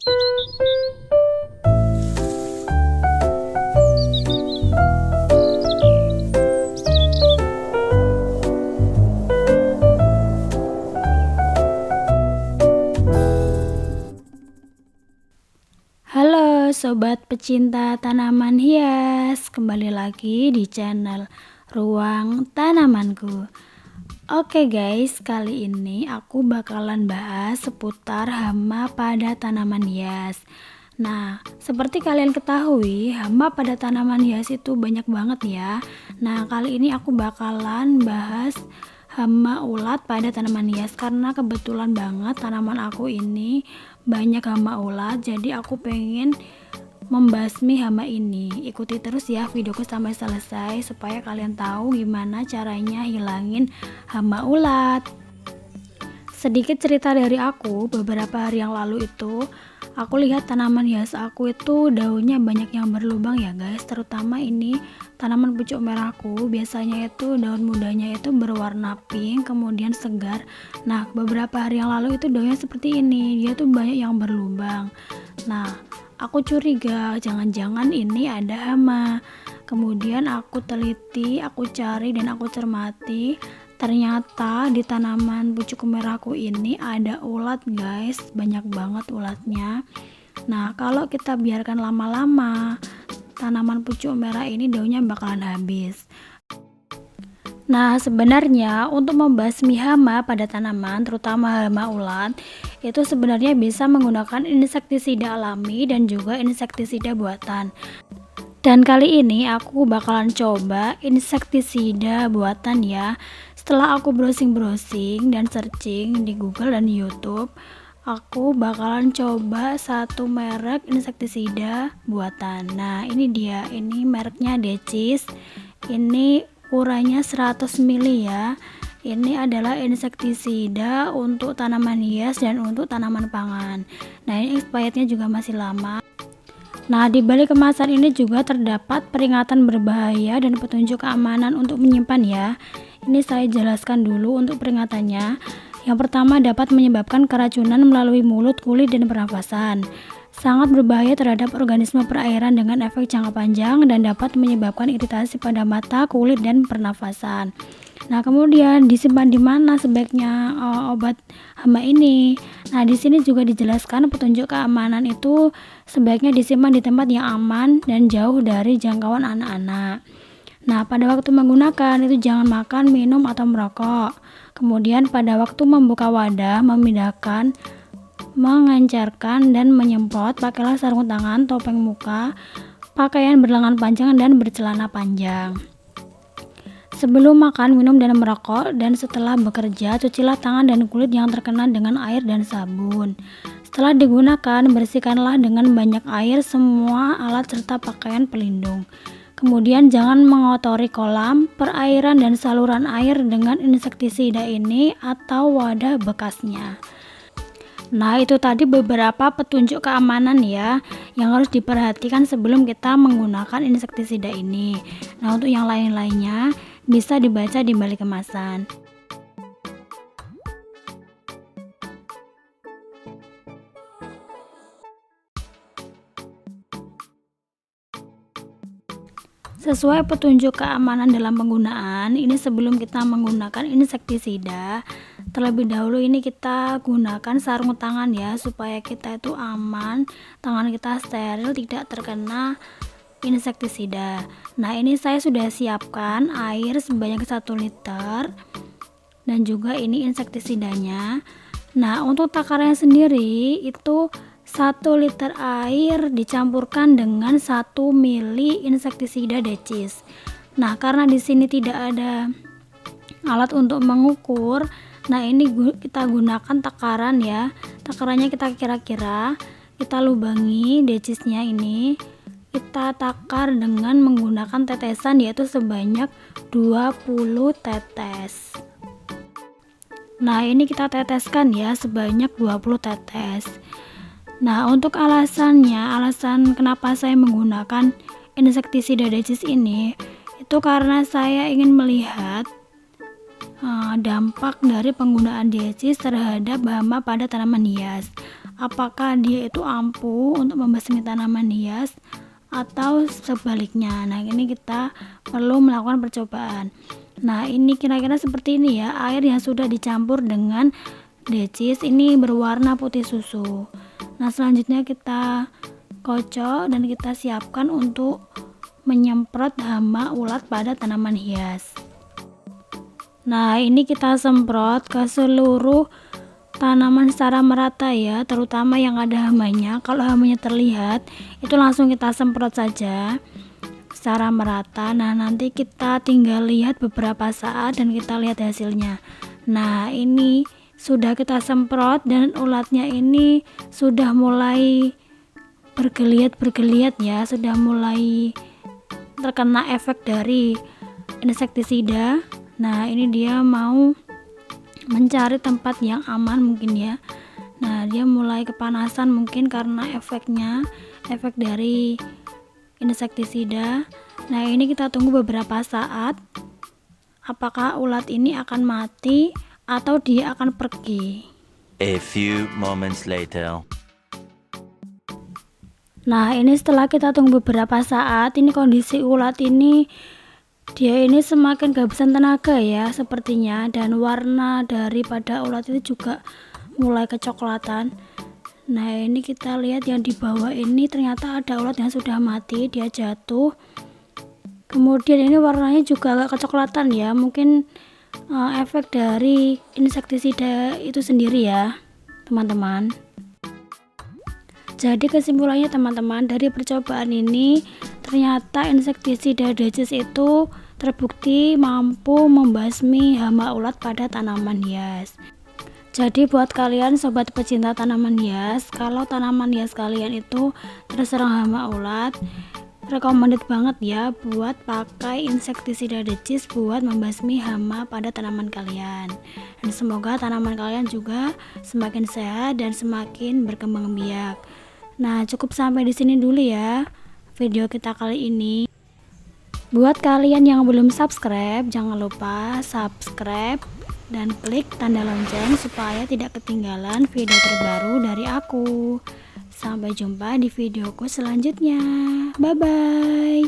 Halo sobat pecinta tanaman hias, kembali lagi di channel Ruang Tanamanku. Oke guys, kali ini aku bakalan bahas seputar hama pada tanaman hias. Nah, seperti kalian ketahui, hama pada tanaman hias itu banyak banget ya. Nah, kali ini aku bakalan bahas hama ulat pada tanaman hias karena kebetulan banget tanaman aku ini banyak hama ulat, jadi aku pengen membasmi hama ini. Ikuti terus ya videoku sampai selesai supaya kalian tahu gimana caranya hilangin hama ulat. Sedikit cerita dari aku, beberapa hari yang lalu itu aku lihat tanaman hias aku itu daunnya banyak yang berlubang ya guys, terutama ini tanaman pucuk merahku. Biasanya itu daun mudanya itu berwarna pink kemudian segar. Nah, beberapa hari yang lalu itu daunnya seperti ini, dia tuh banyak yang berlubang. Nah, aku curiga jangan-jangan ini ada hama. Kemudian aku teliti, aku cari dan aku cermati. Ternyata di tanaman pucuk merahku ini ada ulat guys, banyak banget ulatnya. Nah, kalau kita biarkan lama-lama, tanaman pucuk merah ini daunnya bakalan habis. Nah, sebenarnya untuk membasmi hama pada tanaman, terutama hama ulat, itu sebenarnya bisa menggunakan insektisida alami dan juga insektisida buatan. Dan kali ini aku bakalan coba insektisida buatan ya. Setelah aku browsing dan searching di Google dan YouTube, aku bakalan coba satu merek insektisida buatan. Nah, ini dia, ini mereknya Decis. Ini ukurannya 100 ml ya. Ini adalah insektisida untuk tanaman hias dan untuk tanaman pangan. Nah, ini expirednya juga masih lama. Nah, di balik kemasan ini juga terdapat peringatan berbahaya dan petunjuk keamanan untuk menyimpan ya. Ini saya jelaskan dulu untuk peringatannya. Yang pertama, dapat menyebabkan keracunan melalui mulut, kulit, dan pernafasan. Sangat berbahaya terhadap organisme perairan dengan efek jangka panjang dan dapat menyebabkan iritasi pada mata, kulit, dan pernafasan. Nah, kemudian disimpan di mana sebaiknya obat hama ini? Nah, di sini juga dijelaskan petunjuk keamanan itu sebaiknya disimpan di tempat yang aman dan jauh dari jangkauan anak-anak. Nah, pada waktu menggunakan itu jangan makan, minum, atau merokok. Kemudian pada waktu membuka wadah, memindahkan, mengencerkan, dan menyemprot, pakailah sarung tangan, topeng muka, pakaian berlengan panjang, dan bercelana panjang. Sebelum makan, minum, dan merokok, dan setelah bekerja, cucilah tangan dan kulit yang terkena dengan air dan sabun. Setelah digunakan, bersihkanlah dengan banyak air semua alat serta pakaian pelindung. Kemudian jangan mengotori kolam, perairan, dan saluran air dengan insektisida ini atau wadah bekasnya. Nah, itu tadi beberapa petunjuk keamanan ya yang harus diperhatikan sebelum kita menggunakan insektisida ini. Nah, untuk yang lain-lainnya bisa dibaca di balik kemasan. Sesuai petunjuk keamanan dalam penggunaan, ini sebelum kita menggunakan insektisida, terlebih dahulu ini kita gunakan sarung tangan ya, supaya kita itu aman, tangan kita steril, tidak terkena insektisida. Nah, ini saya sudah siapkan air sebanyak 1 liter dan juga ini insektisidanya. Nah, untuk takarannya sendiri itu 1 liter air dicampurkan dengan 1 ml insektisida Decis. Nah, karena di sini tidak ada alat untuk mengukur, nah ini kita gunakan takaran ya. Takarannya kita kira-kira, kita lubangi decisnya ini. Kita takar dengan menggunakan tetesan yaitu sebanyak 20 tetes. Nah, ini kita teteskan ya sebanyak 20 tetes. Nah, untuk alasan kenapa saya menggunakan insektisida Decis ini, itu karena saya ingin melihat dampak dari penggunaan Decis terhadap hama pada tanaman hias. apakah dia itu ampuh untuk membasmi tanaman hias atau sebaliknya. Nah, ini kita perlu melakukan percobaan. Nah, ini kira-kira seperti ini ya, air yang sudah dicampur dengan decis ini berwarna putih susu. Nah, selanjutnya kita kocok dan kita siapkan untuk menyemprot hama ulat pada tanaman hias. Nah, ini kita semprot ke seluruh tanaman secara merata ya, terutama yang ada hamanya. Kalau hamanya terlihat, itu langsung kita semprot saja secara merata. Nah, nanti kita tinggal lihat beberapa saat dan kita lihat hasilnya. Nah, ini sudah kita semprot dan ulatnya ini sudah mulai bergeliat ya, sudah mulai terkena efek dari insektisida. Nah, ini dia mau mencari tempat yang aman mungkin ya. Nah, dia mulai kepanasan mungkin karena efek dari insektisida. Nah, ini kita tunggu beberapa saat apakah ulat ini akan mati atau dia akan pergi. A few moments later. Nah, ini setelah kita tunggu beberapa saat, ini kondisi ulat ini dia ini semakin kehabisan tenaga ya sepertinya, dan warna daripada ulat itu juga mulai kecoklatan. Nah, ini kita lihat yang di bawah ini ternyata ada ulat yang sudah mati, dia jatuh. Kemudian ini warnanya juga agak kecoklatan ya, mungkin efek dari insektisida itu sendiri ya teman-teman. Jadi kesimpulannya teman-teman, dari percobaan ini ternyata insektisida decis itu terbukti mampu membasmi hama ulat pada tanaman hias. Jadi buat kalian sobat pecinta tanaman hias, kalau tanaman hias kalian itu terserang hama ulat, recommended banget ya buat pakai insektisida decis buat membasmi hama pada tanaman kalian. Dan semoga tanaman kalian juga semakin sehat dan semakin berkembang biak. Nah, cukup sampai di sini dulu ya video kita kali ini. Buat kalian yang belum subscribe, jangan lupa subscribe dan klik tanda lonceng supaya tidak ketinggalan video terbaru dari aku. Sampai jumpa di videoku selanjutnya. Bye bye.